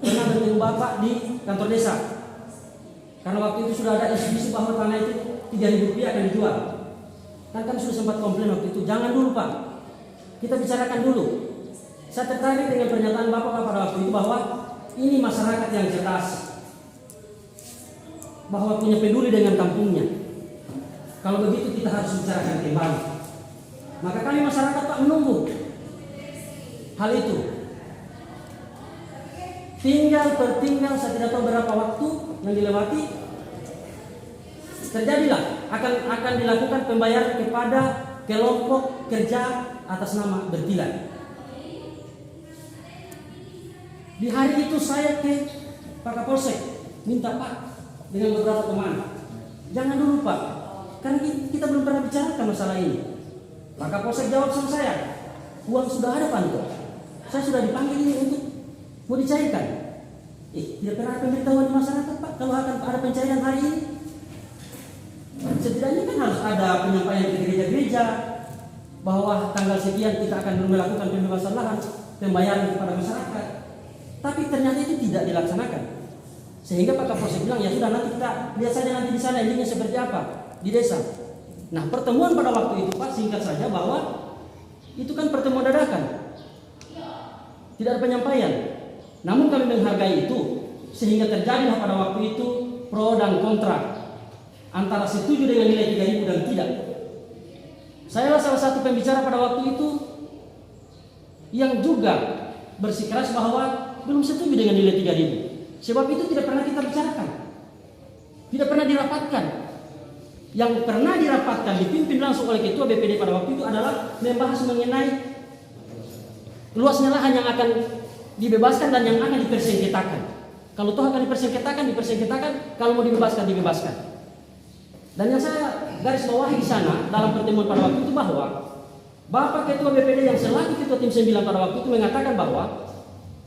pernah bertemu Bapak di kantor desa. Karena waktu itu sudah ada isu bahwa tanah itu Rp3.000 akan dijual. Kan kami sudah sempat komplain waktu itu. Jangan dulu Pak, kita bicarakan dulu. Saya tertarik dengan pernyataan Bapak pada waktu itu bahwa ini masyarakat yang cerdas, bahwa punya peduli dengan kampungnya. Kalau begitu kita harus bicarakan kembali. Maka kami masyarakat Pak menunggu hal itu. Tinggal saya tidak tahu berapa waktu yang dilewati, terjadilah akan dilakukan pembayaran kepada kelompok kerja atas nama Bertilan. Di hari itu saya ke Pak Kapolsek minta Pak dengan beberapa teman, jangan dulu Pak, karena kita belum pernah bicarakan masalah ini. Pak Kapolsek jawab sama saya, uang sudah ada Pak, saya sudah dipanggil ini untuk mau dicairkan. Tidak pernah ada pemberitahuan di masyarakat Pak kalau akan ada pencairan hari ini. Setidaknya kan harus ada penyampaian ke gereja-gereja bahwa tanggal sekian kita akan melakukan pembebasan lahan, pembayaran kepada masyarakat. Tapi ternyata itu tidak dilaksanakan. Sehingga Pak Kapolsek bilang, ya sudah nanti kita lihat saja nanti di sana endingnya seperti apa di desa. Nah, pertemuan pada waktu itu Pak, singkat saja bahwa itu kan pertemuan dadakan, tidak ada penyampaian. Namun kami menghargai itu, sehingga terjadilah pada waktu itu pro dan kontra, antara setuju dengan nilai 3.000 dan tidak. Saya salah satu pembicara pada waktu itu yang juga bersikeras bahwa belum setuju dengan nilai 3.000. Sebab itu tidak pernah kita bicarakan, tidak pernah dirapatkan. Yang pernah dirapatkan, dipimpin langsung oleh Ketua BPD pada waktu itu adalah membahas mengenai luasnya lahan yang akan dibebaskan dan yang akan dipersengketakan. Kalau toh akan dipersengketakan, kalau mau dibebaskan, dibebaskan. Dan yang saya garis bawahi di sana dalam pertemuan pada waktu itu bahwa Bapak Ketua BPD yang selaku Ketua Tim 9 pada waktu itu mengatakan bahwa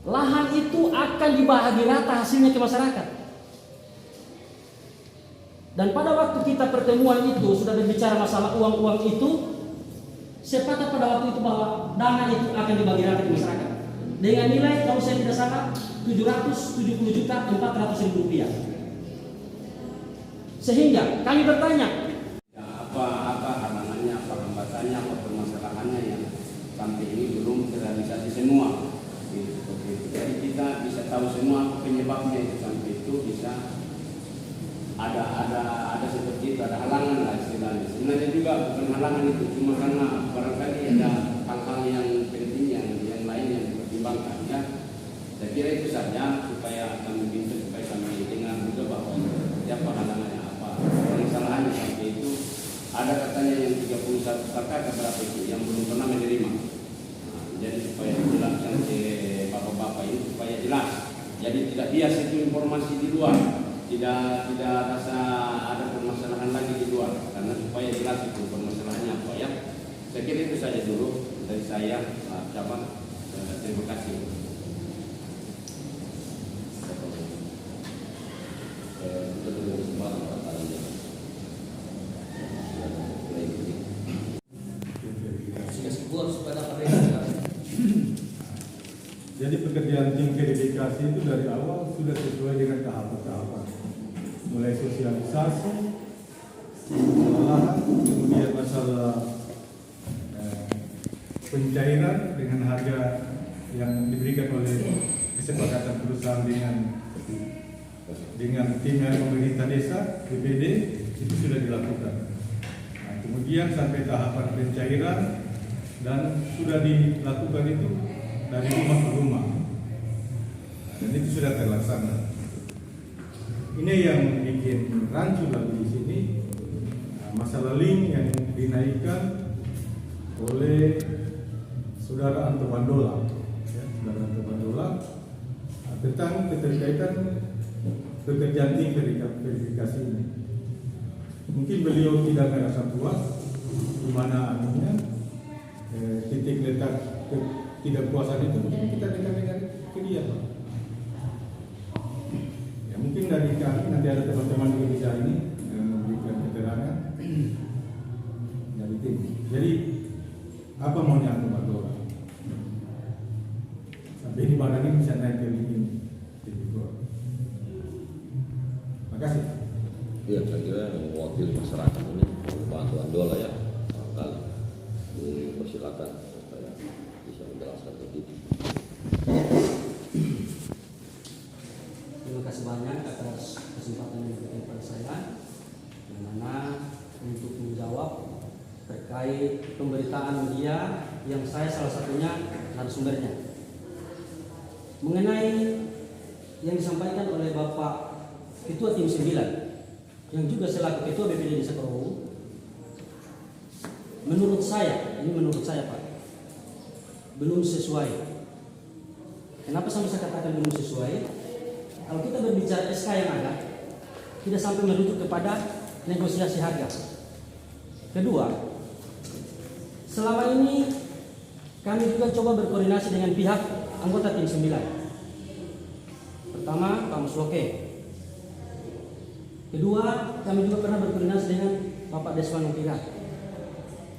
lahan itu akan dibagi rata hasilnya ke masyarakat. Dan pada waktu kita pertemuan itu sudah berbicara masalah uang-uang itu, sepakat pada waktu itu bahwa dana itu akan dibagi rata ke masyarakat dengan nilai, kalau saya tidak salah, Rp770.400.000. Sehingga kami bertanya, apa halangannya, apa hambatannya, apa permasalahannya yang sampai ini belum terrealisasi semua. Jadi kita bisa tahu semua penyebabnya itu sampai itu bisa ada seperti itu, ada halangan lah istilahnya. Sebenarnya juga bukan halangan itu, cuma karena barangkali ada hal-hal yang penting yang lain yang dipertimbangkan ya. Saya kira itu saja supaya kami bisa supaya kami dengar juga bahwa siapa halangannya, apa permasalahannya sampai itu. Ada katanya yang 31 kakak berapa itu yang belum pernah menerima. Jadi supaya dijelaskan ke bapak-bapak ini supaya jelas. Jadi tidak bias itu informasi di luar, tidak rasa ada permasalahan lagi di luar, karena supaya jelas itu permasalahannya apa ya. Saya kira itu saja dulu dari saya, Pak Camat. Terima kasih. Jadi pekerjaan tim verifikasi itu dari awal sudah sesuai dengan tahapan-tahapan, mulai sosialisasi, lahan, kemudian masalah pencairan dengan harga yang diberikan oleh kesepakatan perusahaan dengan tim yang pemerintah desa BPD itu sudah dilakukan. Nah, kemudian sampai tahapan pencairan dan sudah dilakukan itu dari rumah ke rumah, dan itu sudah terlaksana. Ini yang bikin rancu lagi di sini, masalah link yang dinaikkan oleh Saudara Anto Bandola, Saudara Anto Bandola, tentang keterkaitan pekerjaan tim verifikasi ini. Mungkin beliau tidak merasa puas di mana anunya titik letak tidak puasan itu, mungkin kita dengar ke dia, Pak. Ya mungkin dari kami nanti ada teman-teman juga bisa ini memberikan keterangan dari tim. Jadi apa maunya Anto Bandola? Sampai di mana ini bisa naik ke ini silakan saya bisa menjelaskan begitu. Terima kasih banyak atas kesempatan yang diberikan kepada saya, yang mana untuk menjawab terkait pemberitaan media yang saya salah satunya narasumbernya mengenai yang disampaikan oleh Bapak Ketua Tim 9 yang juga selaku Ketua BPD Desa Korowo. Menurut saya Pak, belum sesuai. Kenapa saya katakan belum sesuai? Kalau kita berbicara SK yang ada, tidak sampai merujuk kepada negosiasi harga. Kedua, selama ini kami juga coba berkoordinasi dengan pihak anggota Tim 9. Pertama, Pak Musloke. Kedua, kami juga pernah berkoordinasi dengan Bapak Desmond Pirat.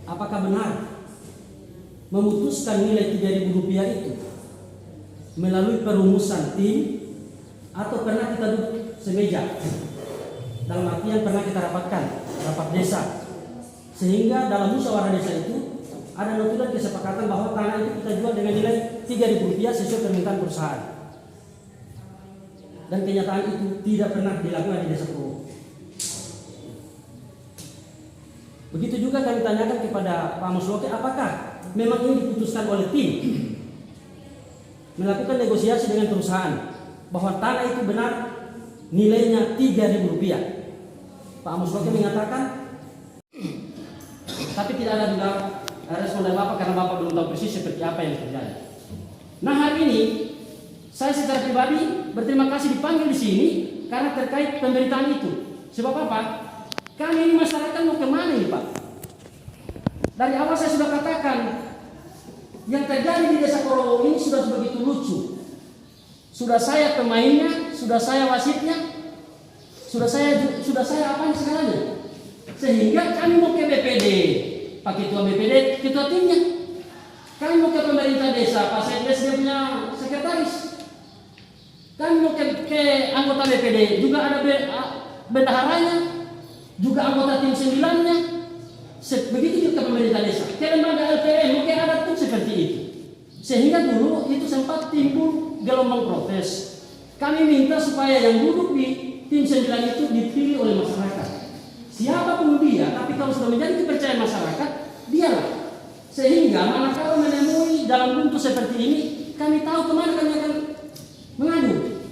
Apakah benar memutuskan nilai Rp3.000 itu melalui perumusan tim atau pernah kita duduk semeja? Dalam artian pernah kita rapat desa, sehingga dalam musyawarah desa itu ada notulen kesepakatan bahwa tanah itu kita jual dengan nilai Rp3.000 sesuai permintaan perusahaan. Dan kenyataan itu tidak pernah dilakukan di Desa Korowo. Begitu juga kami tanyakan kepada Pak Musloke, apakah memang ini diputuskan oleh tim melakukan negosiasi dengan perusahaan bahwa tanah itu benar nilainya Rp3.000. Pak Musloke mengatakan, tapi tidak ada juga respon dari Bapak karena Bapak belum tahu persis seperti apa yang terjadi. Nah, hari ini saya secara pribadi berterima kasih dipanggil di sini karena terkait pemberitaan itu. Sebab apa? Kami ini masyarakat mau kemana ini Pak? Dari awal saya sudah katakan, yang terjadi di Desa Korowo ini sudah begitu lucu. Sudah saya pemainnya, sudah saya wasitnya, sudah saya apa segalanya. Sehingga kami mau ke BPD, Pak Ketua BPD, Ketua timnya. Kami mau ke pemerintah desa, Pak Sekdes dia punya sekretaris. Kami mau ke anggota BPD, juga ada bendaharanya, juga anggota tim 9-nya. Begitu juga pemerintah desa. Ke lembaga LPM mungkin ada pun seperti itu. Sehingga dulu itu sempat timbul gelombang protes. Kami minta supaya yang duduk di tim 9 itu dipilih oleh masyarakat. Siapapun dia, tapi kalau sudah menjadi kepercayaan masyarakat, dialah. Sehingga manakala menemui dalam bentuk seperti ini, kami tahu kemana kami akan mengadu.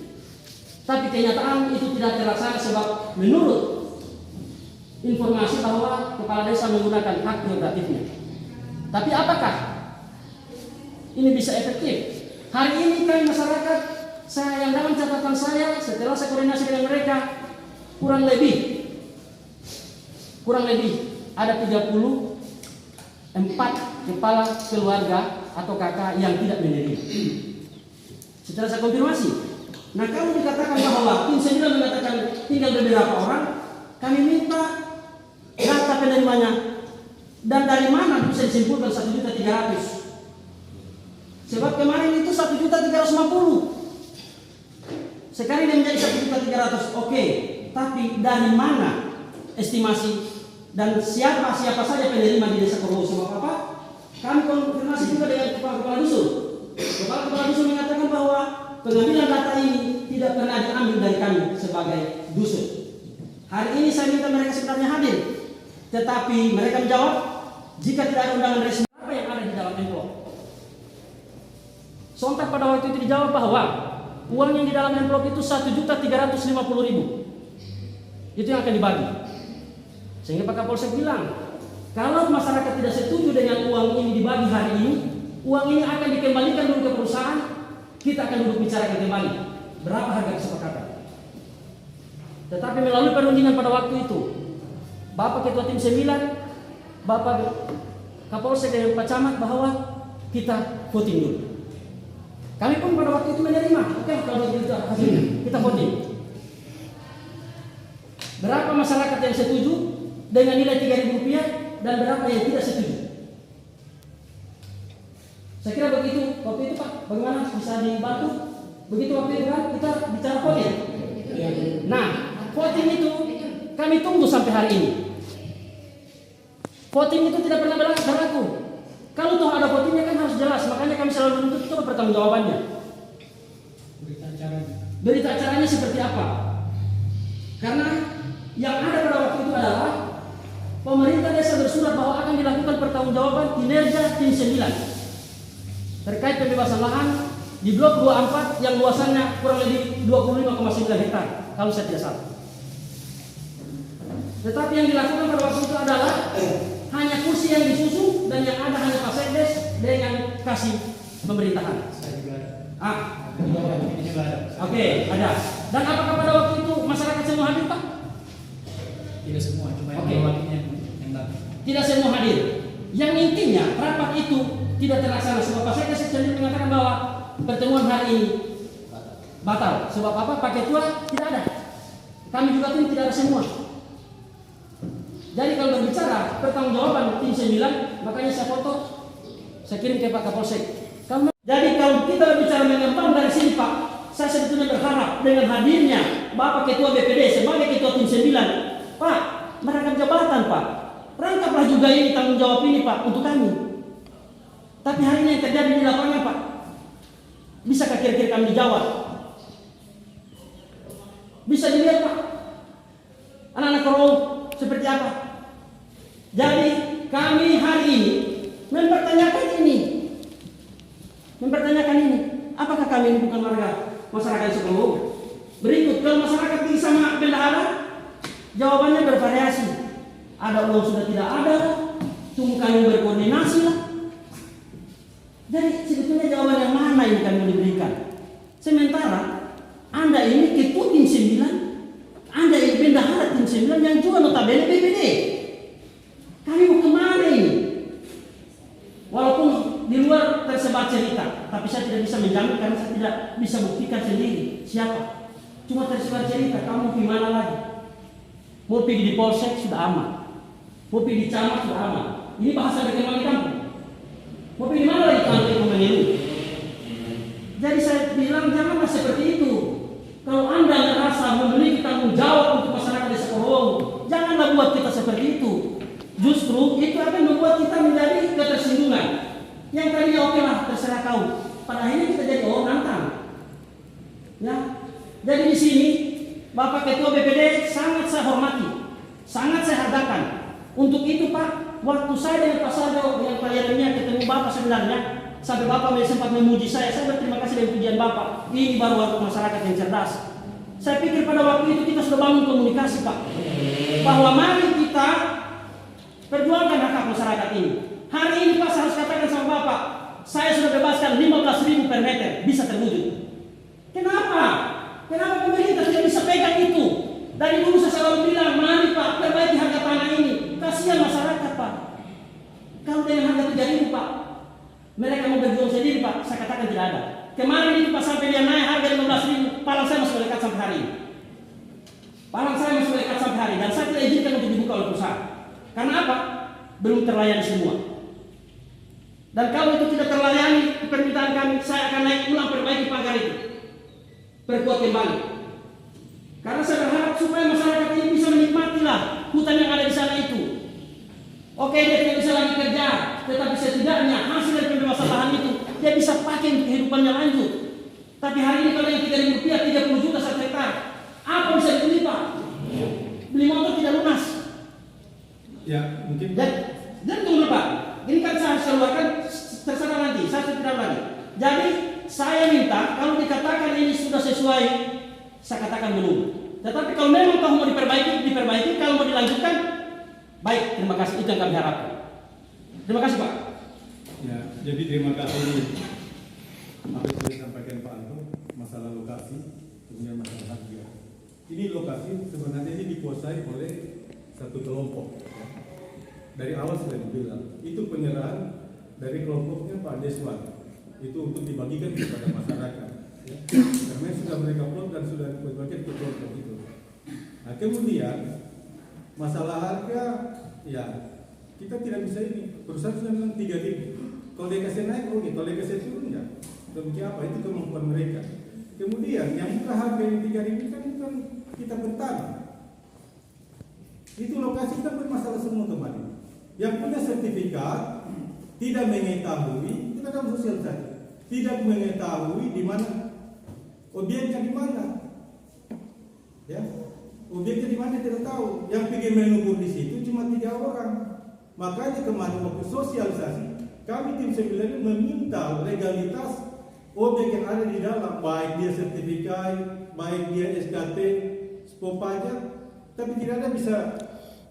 Tapi kenyataan itu tidak terlaksana sebab menurut informasi bahwa kepala desa menggunakan hak prerogatifnya. Tapi apakah ini bisa efektif? Hari ini kami masyarakat, saya yang dalam catatan saya setelah saya koordinasi dengan mereka, kurang lebih ada 34 kepala keluarga atau kakak yang tidak menerima. Setelah saya konfirmasi, nah kalau dikatakan bahwa tim 9 mengatakan tinggal beberapa orang, kami minta data penerimanya dan dari mana bisa disimpulkan 1.300.000. Sebab kemarin itu 1.350.000. Sekarang dia menjadi 1.300.000. Oke, tapi dari mana estimasi dan siapa saja penerima di Desa Korowo? Sebab apa? Kami konfirmasi juga dengan kepala dusun. Kepala dusun mengatakan bahwa pengambilan data ini tidak pernah diambil dari kami sebagai dusun. Hari ini saya minta mereka sebenarnya hadir, tetapi mereka menjawab jika tidak ada undangan resmi apa yang ada di dalam envelope. Sontak pada waktu itu dijawab bahwa uang yang di dalam envelope itu 1.350.000. Itu yang akan dibagi. Sehingga Pak Kapolsek bilang, kalau masyarakat tidak setuju dengan uang ini dibagi hari ini, uang ini akan dikembalikan dulu ke perusahaan, kita akan duduk bicarakan kembali berapa harga kesepakatan. Tetapi melalui perundingan pada waktu itu, Bapak Ketua Tim 9, Bapak Kapolsek dan Pak Camat bahwa kita voting dulu. Kami pun pada waktu itu menerima, oke, kalau begitu hasilnya kita voting. Berapa masyarakat yang setuju dengan nilai Rp3.000 dan berapa yang tidak setuju? Saya kira begitu waktu itu Pak, bagaimana bisa dibantu? Begitu waktu itu kan kita bicara voting. Nah, voting itu kami tunggu sampai hari ini. Voting itu tidak pernah berlaku. Kalau toh ada votingnya kan harus jelas, makanya kami selalu menuntut coba pertanggungjawabannya. Berita acaranya seperti apa? Karena yang ada pada waktu itu adalah pemerintah desa bersurat bahwa akan dilakukan pertanggungjawaban kinerja tim 9 terkait pembebasan lahan di blok 24 yang luasannya kurang lebih 25,9 hektar kalau saya tidak salah. Tetapi yang dilakukan pada waktu itu adalah hanya kursi yang disusun dan yang ada hanya Pak Sekdes dengan kasih pemerintahan. Oke, ada. Dan apakah pada waktu itu masyarakat semua hadir, Pak? Tidak semua, cuma yang Oke. wakilnya yang datang. Tidak semua hadir. Yang intinya rapat itu tidak terlaksana sebab Pak Sekdes sendiri mengatakan bahwa pertemuan hari ini batal. Sebab apa? Pak Ketua tidak ada. Kami juga tim tidak ada semua. Jadi kalau berbicara pertanggungjawaban tim 9, makanya saya foto, saya kirim ke Pak Kapolsek. Jadi kalau kita berbicara mengembang dari sini, Pak, saya sebetulnya berharap dengan hadirnya Bapak Ketua BPD sebagai Ketua tim 9, Pak, merangkap jabatan, Pak. Rangkaplah juga ini tanggung jawab ini, Pak, untuk kami. Tapi hari ini yang terjadi di lapangan, Pak, bisakah kira-kira kami dijawab? Bisa dilihat, Pak, anak-anak korong seperti apa? Jadi kami hari ini mempertanyakan ini, apakah kami ini bukan warga masyarakat Sukowo? Berikut, kalau masyarakat tinggi sama bendahara, jawabannya bervariasi. Ada uang sudah tidak ada, tunggu kami berkoordinasi lah. Jadi sebetulnya jawaban yang mana yang kami diberikan? Sementara Anda ini ketua tim 9, Anda ini bendahara tim 9 yang juga notabene BPD. Kami mau kemana ini? Walaupun di luar tersebar cerita, tapi saya tidak bisa menjamin karena saya tidak bisa buktikan sendiri siapa. Cuma tersebar cerita, kamu di mana lagi? Mau pergi di polsek sudah aman, mau pergi di camat sudah aman. Ini bahasa berkembang di kampung. Mau pergi di mana lagi kalau itu mengeluh? Jadi saya bilang janganlah seperti itu. Kalau Anda merasa memiliki tanggung jawab untuk masyarakat desa Korowong, janganlah buat kita seperti itu. Justru itu akan membuat kita menjadi ketersinggungan. Yang tadinya oke lah terserah kau, pada akhirnya kita jadi nantang. Ya, jadi di sini Bapak Ketua BPD sangat saya hormati, sangat saya hargakan. Untuk itu Pak, waktu saya dengan Pak Sardo yang kliennya ketemu Bapak sebenarnya, sampai Bapak sempat memuji saya berterima kasih dengan pujian Bapak. Ini baru waktu masyarakat yang cerdas. Saya pikir pada waktu itu kita sudah bangun komunikasi, Pak, bahwa mari kita perjuangkan hak masyarakat ini. Hari ini Pak saya harus katakan sama Bapak, saya sudah bebaskan 15.000 per meter, bisa terwujud. Kenapa? Kenapa pemerintah tidak bisa pegang itu? Dari dulu saya selalu bilang, mari Pak, perbaiki harga tanah ini. Kasihan masyarakat, Pak. Kalau dengan harga 3.000, Pak, mereka mau berjuang sendiri, Pak, saya katakan tidak ada. Kemarin itu Pak sampai dia naik harga 15.000, palang saya masih dekat sampai hari ini. Palang saya masih dekat sampai hari ini, dan saya tidak izinkan untuk dibuka oleh perusahaan. Karena apa? Belum terlayani semua. Dan kalau itu tidak terlayani permintaan kami, saya akan naik ulang perbaiki pagar itu, perkuat kembali. Karena saya berharap supaya masyarakat ini bisa menikmatilah hutan yang ada di sana itu. Oke, dia tidak bisa lagi kerja, tetapi setidaknya hasil dari pembebasan lahan itu dia bisa pakai untuk kehidupannya lanjut. Tapi hari ini kalau yang 3.000 rupiah 30 juta 1 hektar, apa bisa dibeli, Pak? Beli motor tidak lunas. Ya, mungkin Dan tunggu, Pak. Ini kan saya harus keluarkan, terserah nanti, saya tidak lagi. Jadi saya minta kalau dikatakan ini sudah sesuai, saya katakan belum. Tetapi kalau memang kamu mau diperbaiki. Kalau mau dilanjutkan, baik. Terima kasih, itu yang kami harapkan. Terima kasih, Pak. ya, jadi terima kasih apa yang sudah disampaikan Pak Anto, masalah lokasi, kemudian masalah harga. Ini lokasi sebenarnya ini dikuasai oleh satu kelompok. Dari awal sudah dibilang, itu penyerahan dari kelompoknya Pak Deswan. Itu untuk dibagikan kepada masyarakat. Ya. Karena sudah mereka plot dan sudah dibagikan ke kelompok itu. Nah kemudian masalah harga, ya kita tidak bisa ini. Perusahaan sudah bilang 3.000. Kalau dia kasih naik, oke. Kalau dia kasih turun, ya. Demikian apa? Itu kemampuan mereka. Kemudian yang buka harga yang 3.000 kan bukan kita bertanah. Itu lokasi kita bermasalah semua kemarin. Yang punya sertifikat tidak mengetahui, itu dalam sosialisasi, tidak mengetahui di mana objeknya, di mana, ya, objeknya di mana tidak tahu. Yang pergi menunggu di situ cuma 3 orang. Makanya kemarin waktu sosialisasi, kami tim 9 meminta legalitas objek yang ada di dalam, baik dia sertifikat, baik dia SKT, spop pajak, tapi tidak ada bisa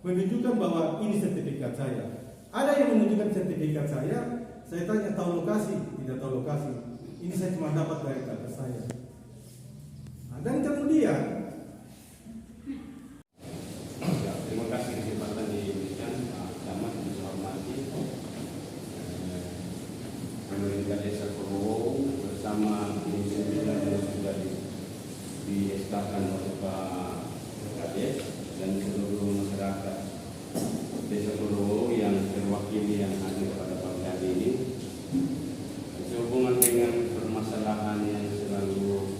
menunjukkan bahwa ini sertifikat saya. Ada yang menunjukkan sertifikat saya tanya tahu lokasi, tidak tahu lokasi. Ini saya cuma dapat dari kata saya. Nah, dan kemudian, ya, terima kasih kesempatan diberikan Pak Camat, yang saya hormati. Pemerintah Desa Purwo bersama Komisi 9 yang sudah dieskakan oleh Pak Kades dan seluruh masyarakat Desa Purwo yang terwakili yang hadir pada pagi hari ini, sehubungan dengan permasalahan yang selalu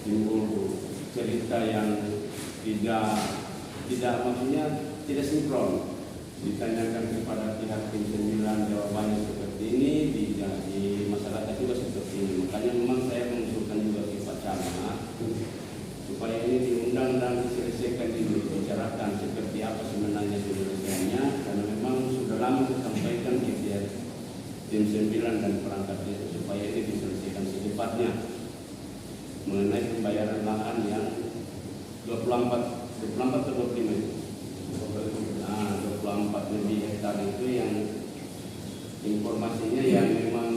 timbul, cerita yang tidak maksudnya tidak sinkron, ditanyakan kepada pihak tim 9 jawabannya seperti ini, di masyarakat juga seperti ini. Makanya memang saya mengusulkan juga ke Pak Camat supaya ini diundang dan diselesaikan, dibicarakan seperti apa sebenarnya penyelesaiannya, karena memang sudah lama disampaikan di tim 9 dan perangkat desa supaya ini diselesaikan secepatnya mengenai pembayaran lahan yang 24 atau 25 itu. 24 lebih hektar itu yang informasinya yang memang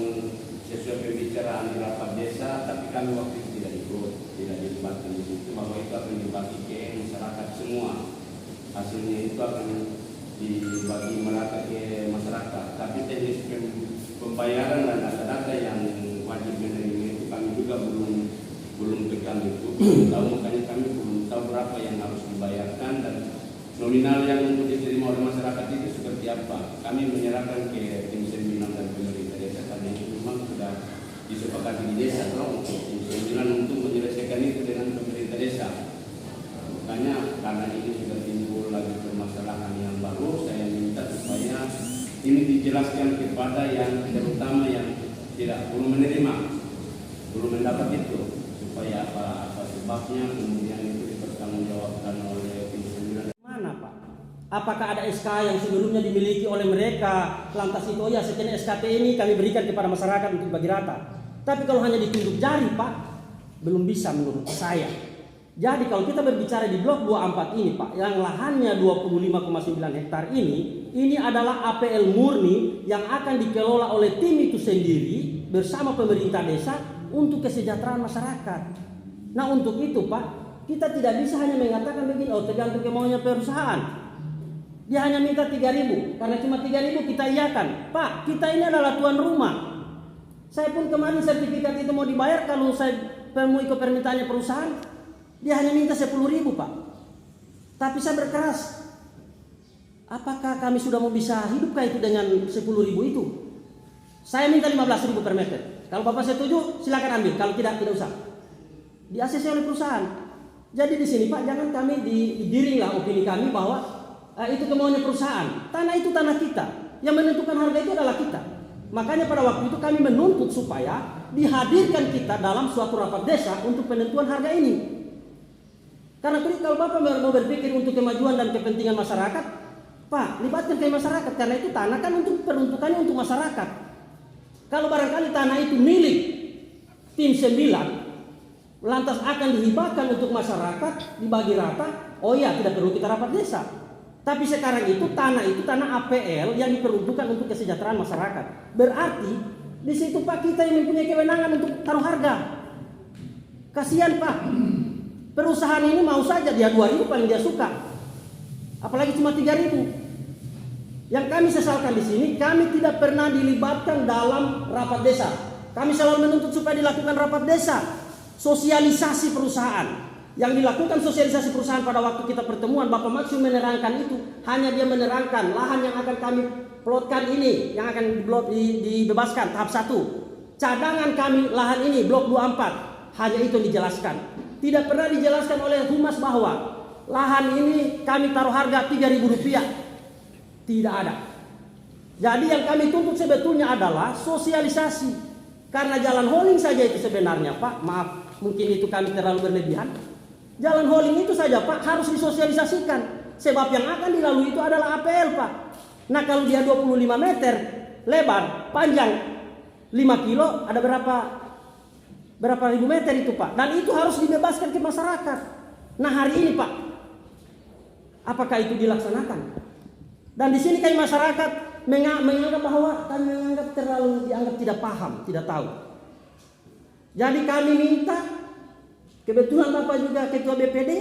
sesuai pembicaraan di rapat desa, tapi kami waktu itu tidak dilibatkan di situ, bahwa itu akan dibagi ke masyarakat semua. Hasilnya itu akan dibagi merata ke masyarakat, tapi teknis pembayaran dan data-data yang wajib menerima itu kami juga belum pegang itu, tahu, makanya kami belum tahu berapa yang harus dibayarkan dan nominal yang untuk diterima oleh masyarakat itu seperti apa. Kami menyerahkan ke tim 9 dan pemerintah desa karena itu memang sudah disepakati di desa, untuk tim 9 untuk menyelesaikan itu dengan pemerintah desa. Makanya karena ini sudah timbul lagi permasalahan yang baru, saya minta supaya ini dijelaskan kepada yang terutama yang belum menerima, belum mendapat itu, supaya apa sebabnya, kemudian itu dipertanggungjawabkan oleh tim 9. Mana Pak? Apakah ada SK yang sebelumnya dimiliki oleh mereka? Lantas itu ya sekian SKT ini kami berikan kepada masyarakat untuk bagi rata. Tapi kalau hanya ditunjuk jari Pak, belum bisa menurut saya. Jadi kalau kita berbicara di blok 24 ini Pak, yang lahannya 25,9 hektar ini adalah APL murni yang akan dikelola oleh tim itu sendiri bersama pemerintah desa untuk kesejahteraan masyarakat. Nah untuk itu Pak, kita tidak bisa hanya mengatakan begini, oh tergantung kemauannya perusahaan. Dia hanya minta 3.000, karena cuma 3.000 kita iakan. Pak, kita ini adalah tuan rumah. Saya pun kemarin sertifikat itu mau dibayar, kalau saya mau ikut permintaannya perusahaan, dia hanya minta 10.000 Pak. Tapi saya berkeras, apakah kami sudah mau bisa hidupkah itu dengan 10.000 itu? Saya minta 15.000 per meter. Kalau Bapak setuju, silakan ambil. Kalau tidak usah. Di ACC oleh perusahaan. Jadi di sini Pak, jangan kami digiringlah opini kami bahwa itu kemauannya perusahaan. Tanah itu tanah kita. Yang menentukan harga itu adalah kita. Makanya pada waktu itu kami menuntut supaya dihadirkan kita dalam suatu rapat desa untuk penentuan harga ini. Karena kalau Bapak mau berpikir untuk kemajuan dan kepentingan masyarakat, Pak, libatkan ke masyarakat. Karena itu tanah kan untuk peruntukannya untuk masyarakat. Kalau barangkali tanah itu milik tim 9, lantas akan dihibahkan untuk masyarakat, dibagi rata, oh ya tidak perlu kita rapat desa. Tapi sekarang itu tanah APL yang diperuntukkan untuk kesejahteraan masyarakat. Berarti di situ Pak kita yang mempunyai kewenangan untuk taruh harga. Kasihan Pak, perusahaan ini mau saja dia 2.000 paling dia suka, apalagi cuma 3.000. Yang kami sesalkan di sini, kami tidak pernah dilibatkan dalam rapat desa. Kami selalu menuntut supaya dilakukan rapat desa, sosialisasi perusahaan. Yang dilakukan sosialisasi perusahaan pada waktu kita pertemuan, Bapak Maksum menerangkan itu, hanya dia menerangkan lahan yang akan kami plotkan ini, yang akan dibebaskan tahap 1. Cadangan kami lahan ini blok 24, hanya itu dijelaskan. Tidak pernah dijelaskan oleh Humas bahwa lahan ini kami taruh harga Rp3.000. Tidak ada. Jadi yang kami tuntut sebetulnya adalah sosialisasi. Karena jalan hauling saja itu sebenarnya Pak, maaf mungkin itu kami terlalu berlebihan. Jalan hauling itu saja Pak harus disosialisasikan. Sebab yang akan dilalui itu adalah APL Pak. Nah kalau dia 25 meter lebar, panjang 5 kilo, ada berapa ribu meter itu Pak. Dan itu harus dibebaskan ke masyarakat. Nah hari ini Pak, apakah itu dilaksanakan? Dan di sini kami masyarakat menganggap bahwa kami dianggap tidak paham, tidak tahu. Jadi kami minta, kebetulan Bapak juga ketua BPD,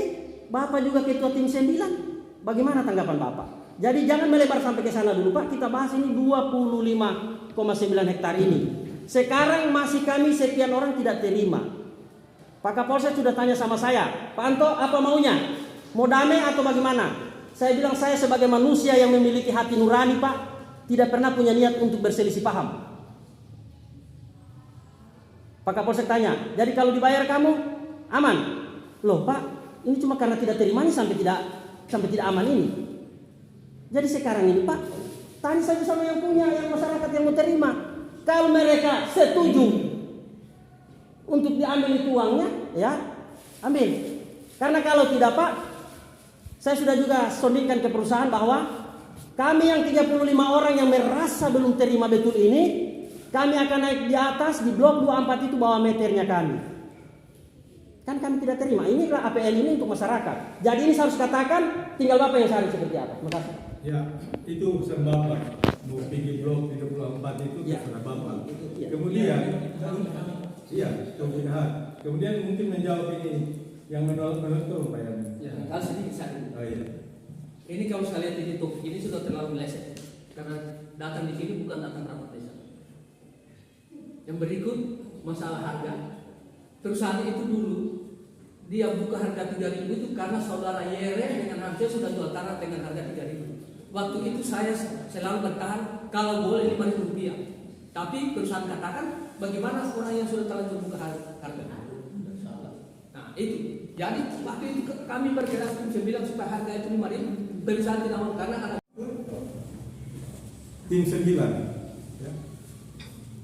Bapak juga ketua tim 9. Bagaimana tanggapan Bapak? Jadi jangan melebar sampai ke sana dulu Pak. Kita bahas ini 25,9 hektar ini. Sekarang masih kami sekian orang tidak terima. Pak Kapolsek sudah tanya sama saya, Pak Anto apa maunya? Mau damai atau bagaimana? Saya bilang saya sebagai manusia yang memiliki hati nurani Pak, tidak pernah punya niat untuk berselisih paham. Pak Kapolsek tanya, jadi kalau dibayar kamu aman? Loh Pak, ini cuma karena tidak terima nih sampai tidak aman ini. Jadi sekarang ini Pak, tanya saja sama yang punya, yang masyarakat yang mau terima. Kalau mereka setuju untuk diambil itu uangnya, ya ambil. Karena kalau tidak Pak, saya sudah juga sondingkan ke perusahaan bahwa kami yang 35 orang yang merasa belum terima betul ini, kami akan naik di atas di blok 24 itu bawa meternya kami. Kan kami tidak terima. Inilah APL ini untuk masyarakat. Jadi ini saya harus katakan, tinggal Bapak yang cari seperti apa. Terima kasih. Ya, itu urusan Bapak. Mau pergi blok 34 itu Ya. terserah Bapak. Ya. Kemudian, iya, kemudian mungkin menjawab ini yang menolak Pak Yan. Ya, kalau sedikit saya. Oh iya. Ini kalau saya lihat ini topik ini sudah terlalu meleset. Karena datang di sini bukan datang rapat desa. Yang berikut masalah harga. Perusahaan itu dulu dia buka harga 3.000 itu karena saudara Yere dengan harga sudah jual tanah dengan harga 3.000. Waktu itu saya selalu bertahan kalau boleh 5.000 rupiah. Tapi perusahaan katakan bagaimana orang yang sudah terlanjur buka harga. Nah itu. Jadi waktu itu kami bergerak tim 9 supaya harga itu 5.000. Perusahaan tidak mau karena ada Tim 9 ya.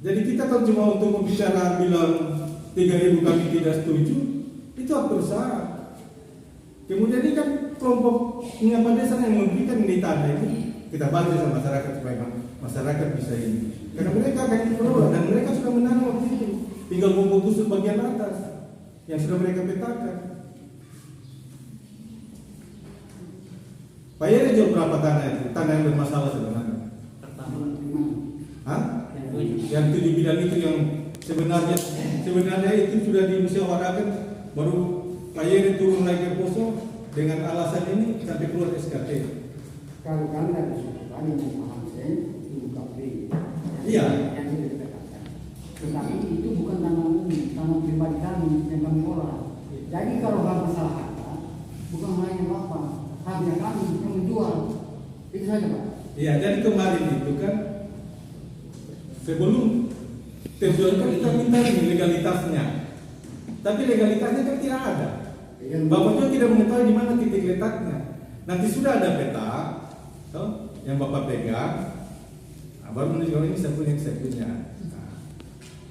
Jadi kita kan cuma untuk membicara bilang 3.000 kami tidak setuju, itu hak perusahaan. Kemudian ini kan kelompok pengamat desa yang memberikan ini tanah ini kita bantu sama masyarakat supaya masyarakat bisa ini. Karena mereka akan dikelola dan mereka sudah menanam waktu itu, tinggal memutus bagian atas yang sudah mereka petakan. Pak Yere jual berapa tanah itu? Tanah yang bermasalah sebenarnya. pertama. Hah? Yang 7 bidang itu yang sebenarnya itu sudah dimusyawarahkan, baru Pak Yere turun lagi ke Poso dengan alasan ini sampai keluar SKT. Kalau kami dari situ kami memaham itu KPI. Iya. Yang sudah dikatakan. Tetapi itu bukan tanah pribadi kami yang kami olah. Jadi kalau hal masalah harga, bukan hanya Bapak, harga kami yang menjual. Itu saja Pak. Iya, jadi kemarin itu kan sebelum terjual kan kita minta ini legalitasnya, tapi legalitasnya kan tidak ada. Bapak juga tidak mengetahui di mana titik letaknya. Nanti sudah ada peta, toh, yang Bapak pegang, baru menunjukkan ini saya punya. Nah,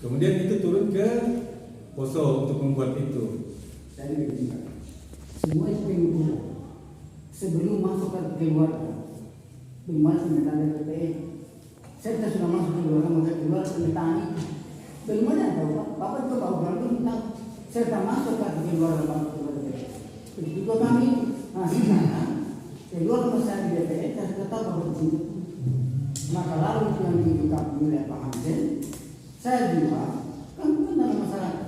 kemudian itu turun ke Poso untuk membuat itu. Jadi begini Pak. Semua itu yang sebelum masuk ke keluarga, bagaimana pemetaan DPR? Saya sudah masuk ke keluarga pemetaan itu. Bagaimana tahu Pak? Bapak itu tahu berapa tentang serta masuk ke keluarga Bapak. Begitu kami sekarang keluar pesan di DPR dan tetap bersih. Maka lalu yang diungkap oleh Pak Hamzah, saya juga kan bukan dalam masyarakat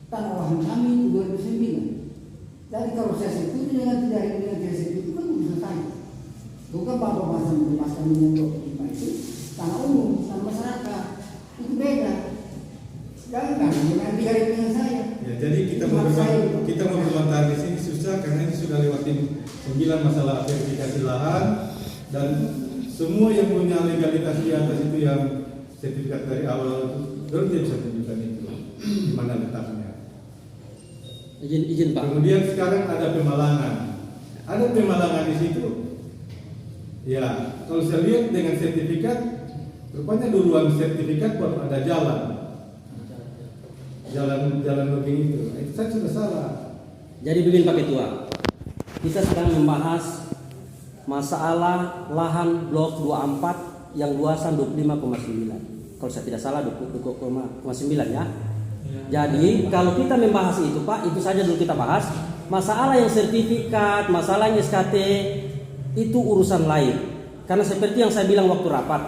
tanah lahan kami 2009. Jadi kalau saya setuju dengan tidak dengan saya setuju kan bisa selesai. Bukan Bapak bahasa membebaskan yang 25 itu tanah umum, tanah masyarakat itu beda. Jangan dengan 3.000 dengan saya. Ya, jadi kita mau berbantah di sini susah karena ini sudah lewatin 9 masalah verifikasi lahan dan semua yang punya legalitas di atas itu yang sertifikat dari awal itu baru dia bisa tunjukkan itu di mana letaknya. Izin Pak. Kemudian sekarang ada pemalangan di situ. Ya, kalau saya lihat dengan sertifikat Rupanya duluan sertifikat buat ada jalan begini itu. Itu saya sudah salah. Jadi begini Pak Ketua, kita sedang membahas masalah lahan blok 24 yang luasan 25,9. Kalau saya tidak salah 20,9 ya. Jadi kalau kita membahas itu Pak, itu saja dulu kita bahas. Masalah yang sertifikat, masalah yang SKT itu urusan lain. Karena seperti yang saya bilang waktu rapat,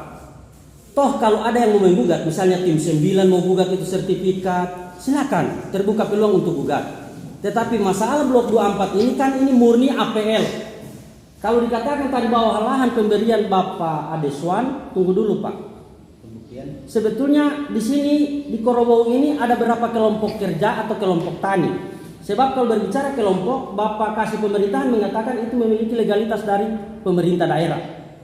toh kalau ada yang mau menggugat, misalnya tim 9 mau gugat itu sertifikat, silakan, terbuka peluang untuk gugat. Tetapi masalah blok 24 ini kan ini murni APL. Kalau dikatakan tadi bahwa lahan pemberian Bapak Adeswan, tunggu dulu Pak. Sebetulnya di sini di Korowong ini ada berapa kelompok kerja atau kelompok tani? Sebab kalau berbicara kelompok, Bapak Kasih Pemerintahan mengatakan itu memiliki legalitas dari pemerintah daerah.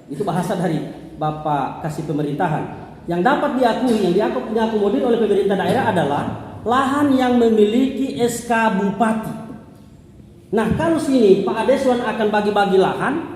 Itu bahasa dari Bapak Kasih Pemerintahan. Yang dapat diakui, yang diakomodir oleh pemerintah daerah adalah lahan yang memiliki SK Bupati. Nah kalau sini Pak Adeswan akan bagi-bagi lahan,